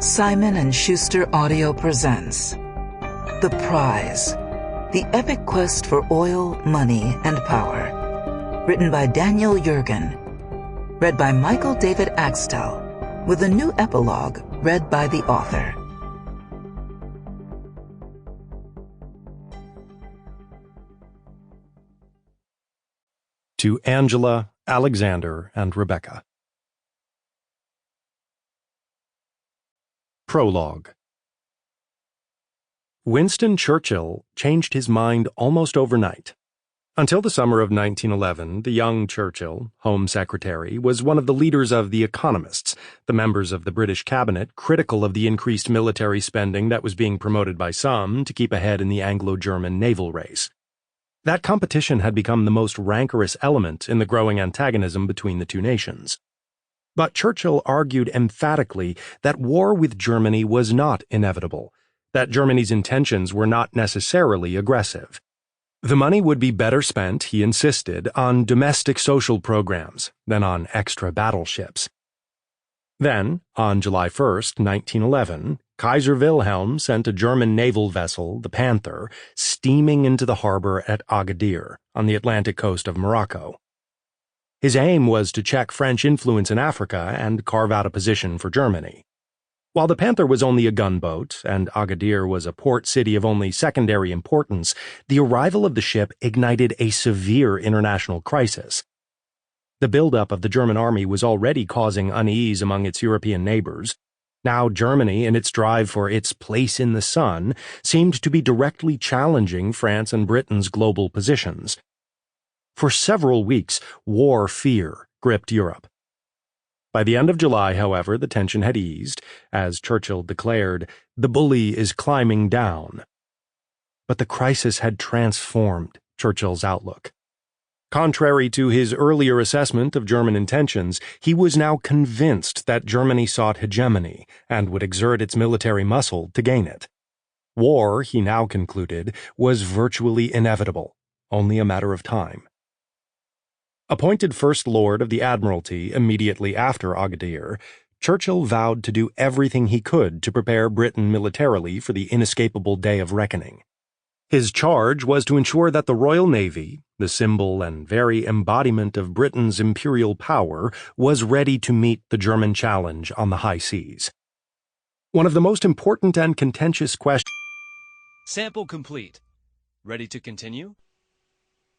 Simon & Schuster Audio presents The Prize, the epic quest for oil, money, and power. Written by Daniel Yergin. Read by Michael David Axtell, with a new epilogue read by the author. To Angela, Alexander, and Rebecca. Prologue. Winston Churchill changed his mind almost overnight. Until the summer of 1911, the young Churchill, Home Secretary, was one of the leaders of the economists, the members of the British cabinet critical of the increased military spending that was being promoted by some to keep ahead in the Anglo-German naval race. That competition had become the most rancorous element in the growing antagonism between the two nations. But Churchill argued emphatically that war with Germany was not inevitable, that Germany's intentions were not necessarily aggressive. The money would be better spent, he insisted, on domestic social programs than on extra battleships. Then, on July 1st, 1911, Kaiser Wilhelm sent a German naval vessel, the Panther, steaming into the harbor at Agadir, on the Atlantic coast of Morocco. His aim was to check French influence in Africa and carve out a position for Germany. While the Panther was only a gunboat, and Agadir was a port city of only secondary importance, the arrival of the ship ignited a severe international crisis. The buildup of the German army was already causing unease among its European neighbors. Now Germany, in its drive for its place in the sun, seemed to be directly challenging France and Britain's global positions. For several weeks, war fear gripped Europe. By the end of July, however, the tension had eased. As Churchill declared, "The bully is climbing down." But the crisis had transformed Churchill's outlook. Contrary to his earlier assessment of German intentions, he was now convinced that Germany sought hegemony and would exert its military muscle to gain it. War, he now concluded, was virtually inevitable, only a matter of time. Appointed First Lord of the Admiralty immediately after Agadir, Churchill vowed to do everything he could to prepare Britain militarily for the inescapable day of reckoning. His charge was to ensure that the Royal Navy, the symbol and very embodiment of Britain's imperial power, was ready to meet the German challenge on the high seas. One of the most important and contentious questions— Sample complete. Ready to continue?